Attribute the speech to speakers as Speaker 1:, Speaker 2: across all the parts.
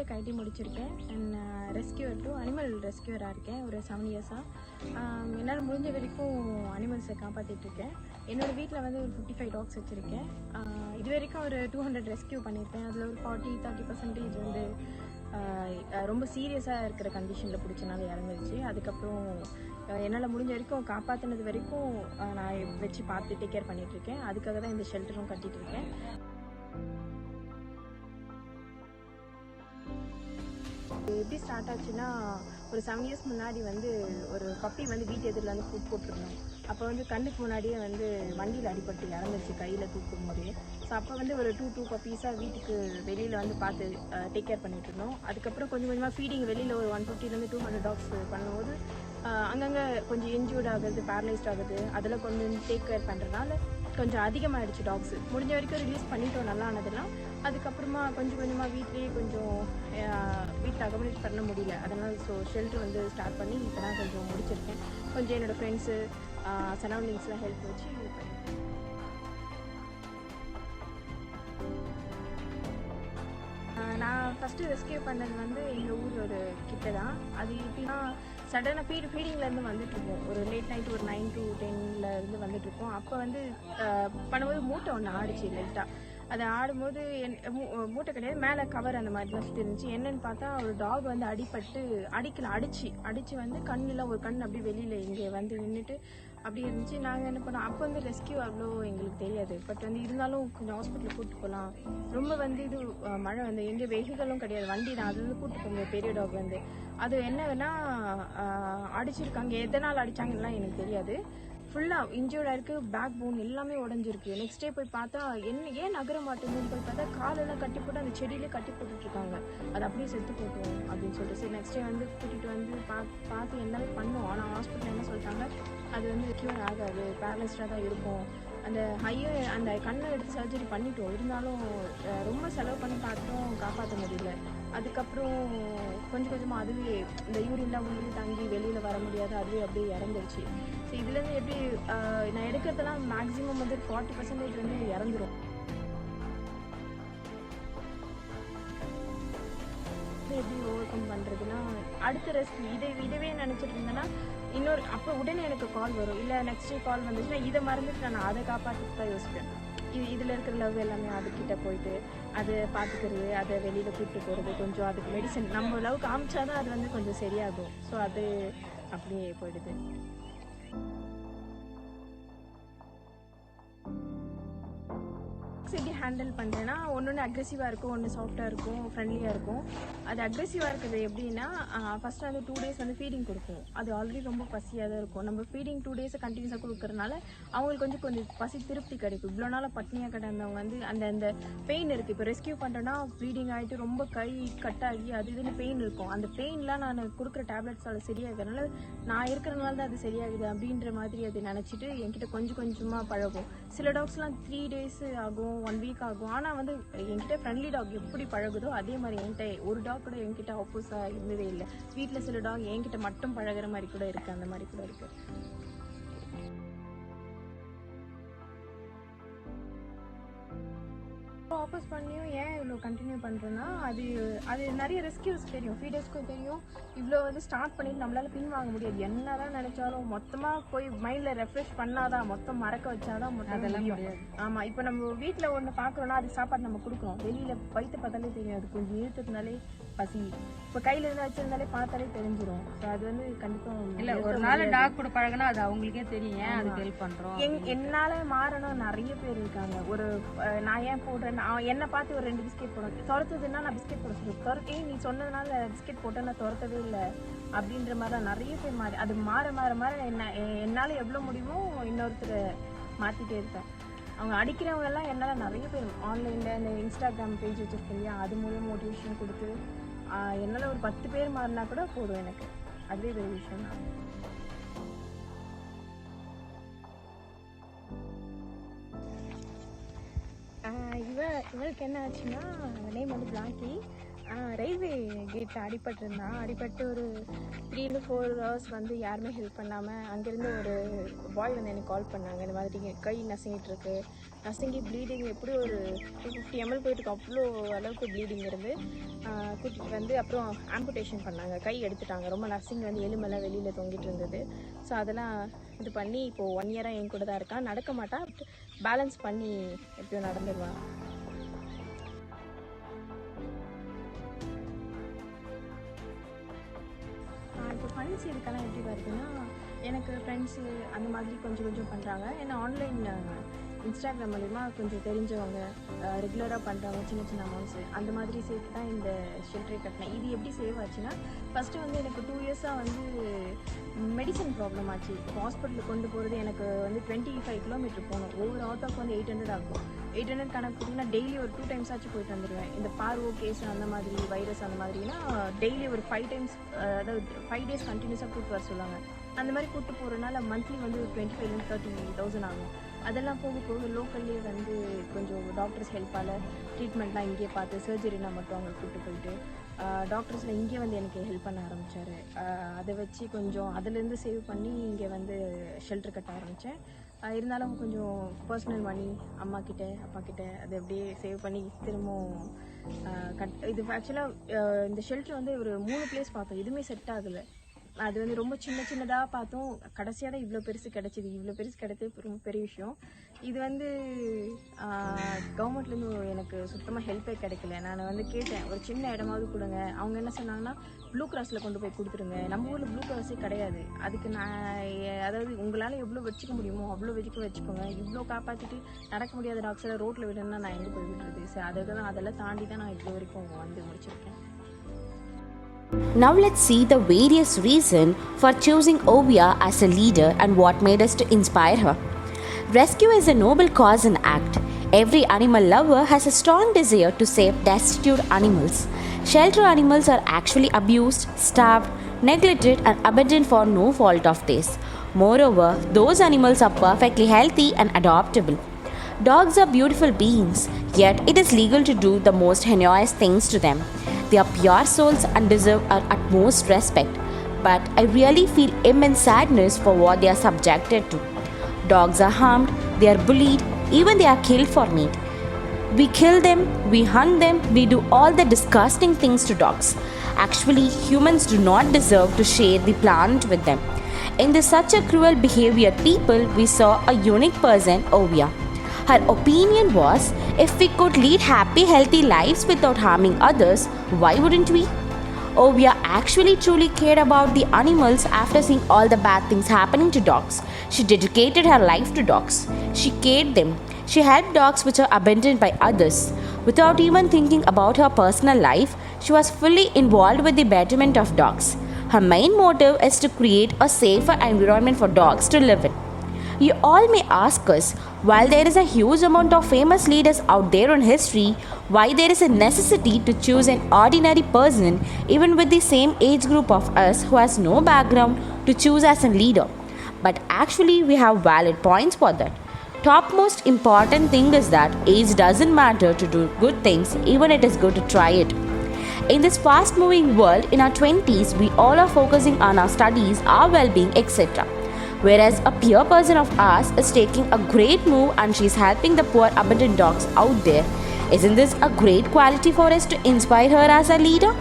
Speaker 1: BTech ID முடிச்சிருக்கேன் and rescuer to animal ரெஸ்கியூவராக இருக்கேன் ஒரு 7 இயர்ஸாக. என்னால் முடிஞ்ச வரைக்கும் அனிமல்ஸை காப்பாற்றிட்டுருக்கேன். என்னோடய வீட்டில் வந்து ஒரு 55 டாக்ஸ் வச்சுருக்கேன். இது வரைக்கும் ஒரு 200 ரெஸ்கியூ பண்ணியிருக்கேன். அதில் ஒரு 40-30% வந்து ரொம்ப சீரியஸாக இருக்கிற கண்டிஷனில் பிடிச்சனால இறந்துருச்சு. அதுக்கப்புறம் என்னால் முடிஞ்ச வரைக்கும் காப்பாற்றினது வரைக்கும் நான் வச்சு பார்த்து டேக் கேர் பண்ணிகிட்ருக்கேன். அதுக்காக தான் இந்த ஷெல்டரும் கட்டிகிட்ருக்கேன். எப்படி ஸ்டார்ட் ஆச்சுன்னா, ஒரு 7 இயர்ஸ் முன்னாடி வந்து ஒரு பப்பி வந்து வீட்டு எதிரில் வந்து ஃபுட் போட்டிருந்தோம். அப்போ வந்து கண்ணுக்கு முன்னாடியே வந்து வண்டியில் அடிபட்டு இறந்துருச்சு கையில் தூக்கும் போது. ஸோ அப்போ வந்து ஒரு 2 பப்பீஸாக வீட்டுக்கு வெளியில் வந்து பார்த்து டேக் கேர் பண்ணிட்டு இருந்தோம். அதுக்கப்புறம் கொஞ்சம் கொஞ்சமாக ஃபீடிங் வெளியில் ஒரு 150 to 200 டாக்ஸ் பண்ணும்போது அங்கங்கே கொஞ்சம் இன்ஜூர்ட் ஆகுது, பேரலைஸ்ட் ஆகுது. அதெல்லாம் கொஞ்சம் டேக் கேர் பண்ணுறதுனால கொஞ்சம் அதிகமாகிடுச்சு டாக்ஸு. முடிஞ்ச வரைக்கும் ரிலீஸ் பண்ணிட்டோம் நல்லா ஆனதெல்லாம். அதுக்கப்புறமா கொஞ்சம் கொஞ்சமாக வீட்லேயே கொஞ்சம் வீட்டில் அகாமடேட் பண்ண முடியல. அதனால் ஸோ ஷெல்டர் வந்து ஸ்டார்ட் பண்ணி இப்போ தான் கொஞ்சம் முடிச்சிருக்கேன். கொஞ்சம் என்னோடய ஃப்ரெண்ட்ஸு சரௌண்டிங்ஸ்லாம் ஹெல்ப் வச்சு நான் ஃபஸ்ட்டு ரெஸ்கியூ பண்ணது வந்து எங்கள் ஊர் ஒரு கிட்ட தான். அது எப்படின்னா சடனாக ஃபீடிங்லேருந்து வந்துட்டுருக்கோம். ஒரு லேட் நைட் ஒரு 9 to 10 வந்துட்டுருக்கோம். அப்போ வந்து பண்ணும்போது மூட்டை ஒன்று ஆடிச்சு லைட்டாக. அதை ஆடும்போது மூட்டை கிடையாது, மேலே கவர் அந்த மாதிரிலாம் சுற்றி இருந்துச்சு. என்னன்னு பார்த்தா ஒரு டாக் வந்து அடித்து வந்து கண்ணில் ஒரு கண் அப்படியே வெளியில் இங்கே வந்து நின்றுட்டு அப்படி இருந்துச்சு. நாங்கள் என்ன பண்ணோம், அப்போ வந்து ரெஸ்கியூ அவ்வளோ எங்களுக்கு தெரியாது. பட் வந்து இருந்தாலும் கொஞ்சம் ஹாஸ்பிட்டலுக்கு கூப்பிட்டு போகலாம். ரொம்ப வந்து இது மழை வந்து எங்கே வெஹிகளும் கிடையாது, வண்டி தான். அது வந்து கூப்பிட்டு போங்க பெரிய டாக் வந்து. அது என்ன வேணால் அடிச்சிருக்காங்க, எதனால் அடித்தாங்கலாம் எனக்கு தெரியாது. ஃபுல்லாக இன்ஜூர்டாக இருக்குது, பேக் போன் எல்லாமே உடஞ்சிருக்கு. நெக்ஸ்ட் டே போய் பார்த்தா ஏன் நகர மாட்டேங்குன்னு போய் பார்த்தா காலெல்லாம் கட்டி போட்டு அந்த செடியிலே கட்டி போட்டுட்ருக்காங்க. அது அப்படியே செத்து போட்டுரும் அப்படின்னு சொல்லிட்டு சரி நெக்ஸ்ட் டே வந்து கூட்டிகிட்டு வந்து பார்த்து எல்லாமே பண்ணோம். ஆனால் ஹாஸ்பிட்டல் என்ன சொல்லிட்டாங்க, அது வந்து க்யூர் ஆகாது, பேரலைஸ்டாக தான் இருக்கும். அந்த கண்ணை எடுத்து சர்ஜரி பண்ணிட்டோம். இருந்தாலும் ரொம்ப செலவு பண்ணி பார்த்தும் காப்பாற்ற முடியல. அதுக்கப்புறம் கொஞ்சம் கொஞ்சமாக அதுவே இந்த யூரின்லாம் உள்ளே தங்கி வெளியில் வர முடியாது, அதுவே அப்படியே இறந்துருச்சு. ஸோ இதுலேருந்து எப்படி நான் எடுக்கிறதெல்லாம் மேக்ஸிமம் வந்து 40% வந்து இறந்துடும். எப்படி ஓவர் கம் பண்ணுறதுன்னா, அடுத்த ரெஸ்கியூ இதவே நினச்சிட்டு இருந்தேன்னா இன்னொரு அப்போ உடனே எனக்கு கால் வரும். இல்லை நெக்ஸ்ட் கால் வந்துச்சுன்னா இதை மறந்துட்டு நான் அதை காப்பாற்றிட்டு தான் யோசிப்பேன். இதில் இருக்கிற லவ் எல்லாமே அதுக்கிட்ட போயிட்டு அதை பார்த்துக்கிறது, அதை வெளியில் கூப்பிட்டு போகிறது, கொஞ்சம் அதுக்கு மெடிசன் நம்ம லவ் காமிச்சாதான் அது வந்து கொஞ்சம் சரியாகும். ஸோ அது அப்படியே போயிடுது. எப்படி ஹேண்டில் பண்ணுறேன்னா, ஒன்று அக்ரெசிவாக இருக்கும், ஒன்று சாஃப்டாக இருக்கும், ஃப்ரெண்ட்லியாக இருக்கும். அது அக்ரெசிவாக இருக்கிறது எப்படின்னா, ஃபஸ்ட்டு வந்து 2 days வந்து ஃபீடிங் கொடுக்கும். அது ஆல்ரெடி ரொம்ப பசியாக தான் இருக்கும். நம்ம ஃபீடிங் 2 days கண்டினியூஸாக கொடுக்கறதுனால அவங்களுக்கு கொஞ்சம் பசி திருப்தி கிடைக்கும். இவ்வளோ நாளாக பட்னியாக கிடந்தவங்க வந்து அந்த பெயின் இருக்குது. இப்போ ரெஸ்கியூ பண்ணுறேன்னா ப்ளீடிங் ஆகிட்டு ரொம்ப கை கட்டாகி அது இதுன்னு பெயின் இருக்கும். அந்த பெயின்லாம் நான் கொடுக்குற டேப்லெட்ஸால் சரியாகிறதுனால நான் இருக்கிறனால தான் அது சரியாகுது அப்படின்ற மாதிரி அது நினச்சிட்டு என்கிட்ட கொஞ்சம் கொஞ்சமாக பழகும். சில டாக்ஸ்லாம் 3 days ஆகும், 1 week ஆகும். ஆனால் வந்து என்கிட்ட ஃப்ரெண்ட்லி டாக் எப்படி பழகுதோ அதே மாதிரி என்கிட்ட ஒரு டாக் கூட என்கிட்ட ஆப்போஸாக இருந்ததே இல்லை. வீட்டில் சில டாக் என்கிட்ட மட்டும் பழகிற மாதிரி கூட இருக்குது, அந்த மாதிரி கூட இருக்குது. ஆப்போஸ் பண்ணியும் ஏன் இவ்வளோ கண்டினியூ பண்ணுறேன்னா, அது நிறைய ரெஸ்கியூஸ் தெரியும், ஃபீடர்ஸ்க்கும் தெரியும். இவ்வளோ வந்து ஸ்டார்ட் பண்ணிட்டு நம்மளால பின் வாங்க முடியாது. என்ன தான் நினச்சாலும் மொத்தமாக போய் மைண்டில் ரெஃப்ரெஷ் பண்ணாதான், மொத்தம் மறக்க வச்சாதான் அதெல்லாம் முடியாது. ஆமாம், இப்போ நம்ம வீட்டில் ஒன்று பார்க்குறோன்னா அது சாப்பாடு நம்ம கொடுக்குறோம். வெளியில் வயிற்று பார்த்தாலே தெரியும், அது கொஞ்சம் இழுத்துனாலே பசி. இப்போ கையில் இருந்தால் வச்சிருந்தாலே பார்த்தாலே தெரிஞ்சிடும். ஸோ அது வந்து கண்டிப்பாக
Speaker 2: இல்லை, ஒரு நாள் டாக் கூட பழகினா அது அவங்களுக்கே தெரியும், ஏன் அதுக்கு ஹெல்ப் பண்ணுறோம்.
Speaker 1: என்னால் மாறணும் நிறைய பேர் இருக்காங்க. ஒரு நான் ஏன் போடுறேன், என்னை பார்த்து ஒரு 2 பிஸ்கெட் போடுவேன், துரத்துதுன்னா நான் பிஸ்கெட் போட சொல்லுவேன். நீ சொன்னதுனால பிஸ்கெட் போட்டேன், நான் துரத்தவே இல்லை அப்படின்ற மாதிரி தான் நிறைய பேர் மாறி. அது மாற என்னால் எவ்வளோ முடியுமோ இன்னொருத்தரை மாற்றிட்டே இருப்பேன். அவங்க அடிக்கிறவங்க எல்லாம் என்னால் நிறைய பேர் ஆன்லைனில் இந்த இன்ஸ்டாகிராம் பேஜ் வச்சுருக்கேன் இல்லையா, அது மூலியம் மோட்டிவேஷன் கொடுத்து என்னால் ஒரு 10 பேர் மாறினா கூட போதும் எனக்கு. அதுவே பெரிய விஷயம் தான். இவளுக்கு என்ன ஆச்சுன்னா, நேம் வந்து பிளாங்கி. ரயில்வே கேட்டில் அடிபட்டிருந்தான். அடிபட்டு ஒரு 3 to 4 hours வந்து யாருமே ஹெல்ப் பண்ணாமல் அங்கேருந்து ஒரு பாய் வந்து எனக்கு கால் பண்ணாங்க. இந்த மாதிரி கை நசுங்கிட்டுருக்கு, நசுங்கி ப்ளீடிங் எப்படி ஒரு 250 ml போயிட்டு அவ்வளோ அளவுக்கு ப்ளீடிங் இருந்து கூட்டிகிட்டு வந்து அப்புறம் ஆம்புடேஷன் பண்ணாங்க. கை எடுத்துட்டாங்க. ரொம்ப நசுங்கி வந்து எலுமெல்லாம் வெளியில் தொங்கிட்டு இருந்தது. ஸோ அதெல்லாம் இது பண்ணி இப்போது 1 year என் கூட தான் இருக்கான். நடக்க மாட்டான், பேலன்ஸ் பண்ணி எப்படியோ நடந்துடுவான். இப்போ ஃபண்ட்ஸ் இதுக்கெல்லாம் எப்படி வருதுன்னா, எனக்கு ஃப்ரெண்ட்ஸு அந்த மாதிரி கொஞ்சம் கொஞ்சம் பண்ணுறாங்க. ஏன்னா ஆன்லைனில் இன்ஸ்டாகிராம் மூலிமா கொஞ்சம் தெரிஞ்சவங்க ரெகுலராக பண்ணுறவங்க சின்ன சின்ன அமௌண்ட்ஸு அந்த மாதிரி சேர்த்து தான் இந்த ஷெல்டரே கட்டினேன். இது எப்படி சேவ் ஆச்சுன்னா, ஃபஸ்ட்டு வந்து எனக்கு 2 years வந்து மெடிசன் ப்ராப்ளம் ஆச்சு. இப்போ ஹாஸ்பிட்டலுக்கு கொண்டு போகிறது எனக்கு வந்து 25 kilometer போகணும். ஒவ்வொரு ஆட்டோக்கு வந்து 800 ஆகும். 800 கணக்கு போட்டிங்கன்னா டெய்லி ஒரு 2 times ஆச்சு போயிட்டு வந்துடுவேன். இந்த பார்வோ கேஸ் அந்த மாதிரி வைரஸ் அந்த மாதிரினா டெய்லி ஒரு 5 times, அதாவது 5 days கண்டினியூஸாக கூப்பிட்டு வர சொல்லுவாங்க. அந்த மாதிரி கூப்பிட்டு போகிறதுனால மந்த்லி வந்து 25,000-30,000 ஆகும். அதெல்லாம் போக போக லோக்கல்லே வந்து கொஞ்சம் டாக்டர்ஸ் ஹெல்ப்பால் ட்ரீட்மெண்ட்லாம் இங்கேயே பார்த்து சர்ஜரினா மட்டும் அவங்க கூப்பிட்டு போயிட்டு டாக்டர்ஸில் இங்கே வந்து எனக்கு ஹெல்ப் பண்ண ஆரம்பித்தார். அதை வச்சு கொஞ்சம் அதுலேருந்து சேவ் பண்ணி இங்கே வந்து ஷெல்டர் கட்ட ஆரம்பித்தேன். இருந்தாலும் கொஞ்சம் பர்சனல் மணி அம்மாக்கிட்ட அப்பாக்கிட்ட அதை அப்படியே சேவ் பண்ணி திரும்பவும் இது ஆக்சுவலாக இந்த ஷெல்டர் வந்து ஒரு 3 place பார்த்தோம். எதுவுமே செட் ஆகலை. அது வந்து ரொம்ப சின்னதாக பார்த்தோம். கடைசியாக தான் இவ்வளோ பெருசு கிடச்சிது. இவ்வளோ பெருசு கிடைத்தது ரொம்ப பெரிய விஷயம். இது வந்து கவர்மெண்ட்லேருந்து எனக்கு சுத்தமாக ஹெல்ப்பே கிடைக்கல. நான் வந்து கேட்டேன், ஒரு சின்ன இடமாவது கொடுங்க. அவங்க என்ன சொன்னாங்கன்னா, ப்ளூ கிராஸில் கொண்டு போய் கொடுத்துருங்க. நம்ம ஊரில் ப்ளூ கிராஸே கிடையாது. அதுக்கு நான் அதாவது உங்களால் எவ்வளோ வச்சுக்க முடியுமோ அவ்வளோ வச்சுக்கோங்க. இவ்வளோ காப்பாற்றிட்டு நடக்க முடியாத டாக்டரை ரோட்டில் விடணும்னா நான் எங்கே போய் விடுறது? சரி, அதெல்லாம் தாண்டி தான் நான் இப்போ வரைக்கும் வந்து முடிச்சிருக்கேன்.
Speaker 3: Now let's see the various reasons for choosing Ovia as a leader and what made us to inspire her. Rescue is a noble cause and act. Every animal lover has a strong desire to save destitute animals. Shelter animals are actually abused, starved, neglected and abandoned for no fault of theirs. Moreover, those animals are perfectly healthy and adoptable. Dogs are beautiful beings, yet it is legal to do the most heinous things to them. They are pure souls and deserve our utmost respect. But I really feel immense sadness for what they are subjected to. Dogs are harmed, they are bullied, even they are killed for meat. We kill them, we hunt them, we do all the disgusting things to dogs. Actually, humans do not deserve to share the planet with them. In this such a cruel behavior people, we saw a unique person, Ovia. Her opinion was, if we could lead happy, healthy lives without harming others, why wouldn't we? Ovia actually truly cared about the animals after seeing all the bad things happening to dogs. She dedicated her life to dogs. She cared them. She helped dogs which are abandoned by others. Without even thinking about her personal life, she was fully involved with the betterment of dogs. Her main motive is to create a safer environment for dogs to live in. You all may ask us, while there is a huge amount of famous leaders out there in history, why there is a necessity to choose an ordinary person, even with the same age group of us who has no background, to choose as a leader. But actually we have valid points for that. Topmost important thing is that age doesn't matter to do good things, even it is good to try it. In this fast moving world, in our 20s, we all are focusing on our studies, our well-being, etc. Whereas a peer person of ours is taking a great move and she's helping the poor abandoned dogs out there. Isn't this a great quality for us to inspire her as a leader?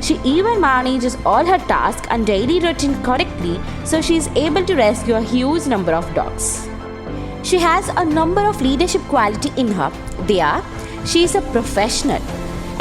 Speaker 3: She even manages all her tasks and daily routine correctly, so she is able to rescue a huge number of dogs. She has a number of leadership quality in her. They are, she is a professional.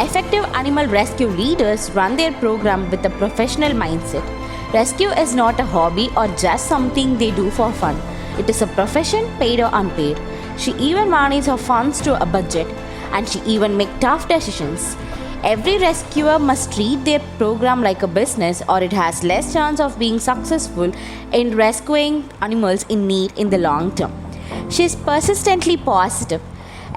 Speaker 3: Effective animal rescue leaders run their program with a professional mindset. Rescue is not a hobby or just something they do for fun. It is a profession, paid or unpaid. She even manages her funds to a budget, and she even makes tough decisions. Every rescuer must treat their program like a business, or it has less chance of being successful in rescuing animals in need in the long term. She is persistently positive.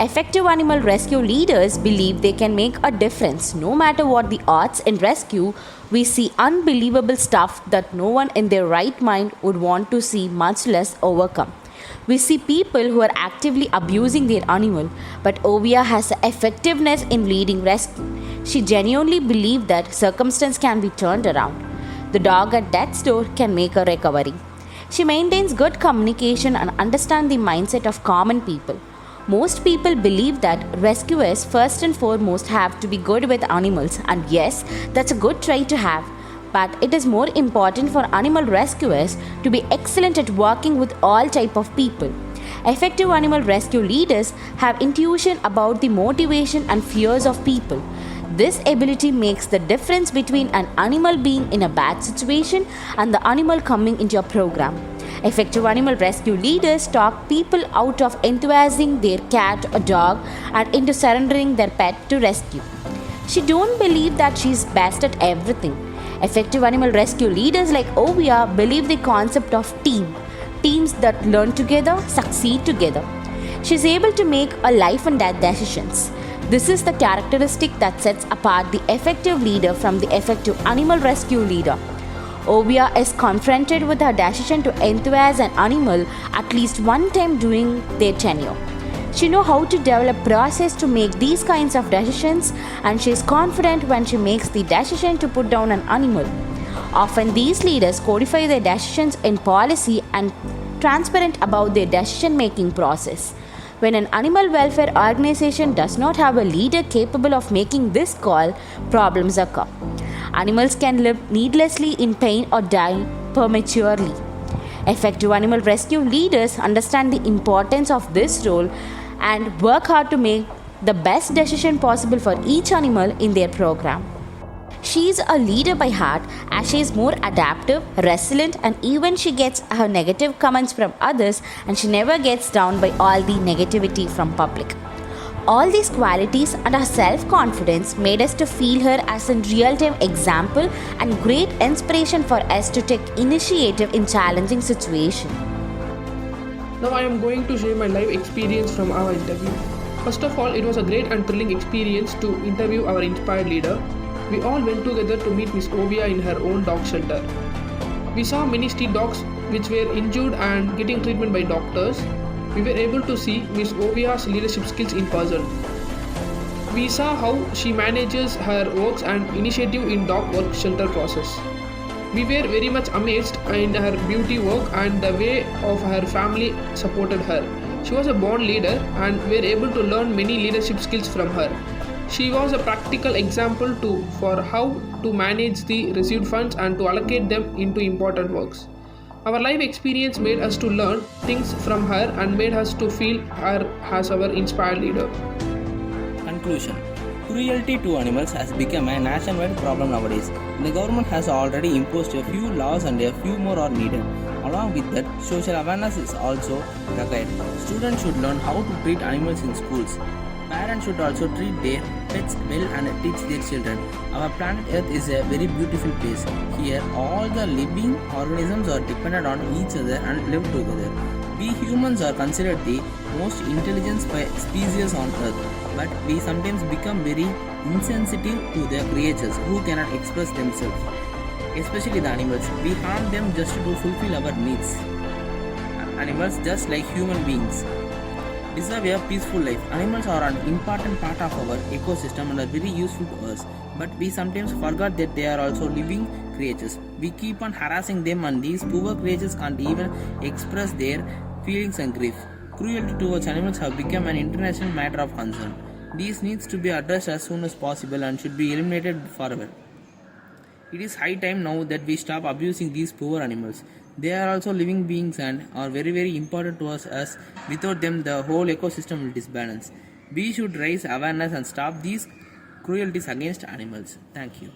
Speaker 3: Effective animal rescue leaders believe they can make a difference. No matter what the odds in rescue, we see unbelievable stuff that no one in their right mind would want to see, much less overcome. We see people who are actively abusing their animal, but Ovia has effectiveness in leading rescue. She genuinely believed that circumstance can be turned around. The dog at death's door can make a recovery. She maintains good communication and understands the mindset of common people. Most people believe that rescuers first and foremost have to be good with animals, and yes, that's a good trait to have. But it is more important for animal rescuers to be excellent at working with all type of people. Effective animal rescue leaders have intuition about the motivation and fears of people. This ability makes the difference between an animal being in a bad situation and the animal coming into your program. Effective animal rescue leaders talk people out of enthusiasing their cat or dog and into surrendering their pet to rescue. She don't believe that she is best at everything. Effective animal rescue leaders like Ovia believe the concept of team. Teams that learn together succeed together. She is able to make a life and death decisions. This is the characteristic that sets apart the effective leader from the effective animal rescue leader. Ovia is confronted with her decision to enthusiast an animal at least one time during their tenure. She knows how to develop process to make these kinds of decisions, and she is confident when she makes the decision to put down an animal. Often these leaders codify their decisions in policy and transparent about their decision making process. When an animal welfare organization does not have a leader capable of making this call, problems occur. Animals can live needlessly in pain or die prematurely. Effective animal rescue leaders understand the importance of this role and work hard to make the best decision possible for each animal in their program. She is a leader by heart as she is more adaptive, resilient, and even she gets her negative comments from others and she never gets down by all the negativity from public. All these qualities and her self-confidence made us to feel her as a real-time example and great inspiration for us to take initiative in challenging situations.
Speaker 4: Now I am going to share my live experience from our interview. First of all, it was a great and thrilling experience to interview our inspired leader. We all went together to meet Miss Ovia in her own dog shelter. We saw many street dogs which were injured and getting treatment by doctors. We were able to see Miss Ovia's leadership skills in person. We saw how she manages her works and initiative in dog work shelter process. We were very much amazed in her beauty work and the way of her family supported her. She was a born leader and we were able to learn many leadership skills from her. She was a practical example for how to manage the received funds and to allocate them into important works. Our life experience made us to learn things from her and made us to feel her as our inspired leader.
Speaker 5: Conclusion. Cruelty to animals has become a nationwide problem nowadays. The government has already imposed a few laws and a few more are needed. Along with that, social awareness is also required. Students should learn how to treat animals in schools. Parents should also treat their pets well and teach their children. Our planet Earth is a very beautiful place. Here, all the living organisms are dependent on each other and live together. We humans are considered the most intelligent species on Earth, but we sometimes become very insensitive to the creatures who cannot express themselves, especially the animals. We harm them just to fulfill our needs. Animals, just like human beings, deserve a peaceful life. Animals are an important part of our ecosystem and are very useful to us, but we sometimes forget that they are also living creatures. We keep on harassing them and these poor creatures can't even express their feelings and grief. Cruelty towards animals have become an international matter of concern. These needs to be addressed as soon as possible and should be eliminated forever. It is high time now that we stop abusing these poor animals. They are also living beings and are very, very important to us, as without them the whole ecosystem will disbalance. We should raise awareness and stop these cruelties against animals. Thank you.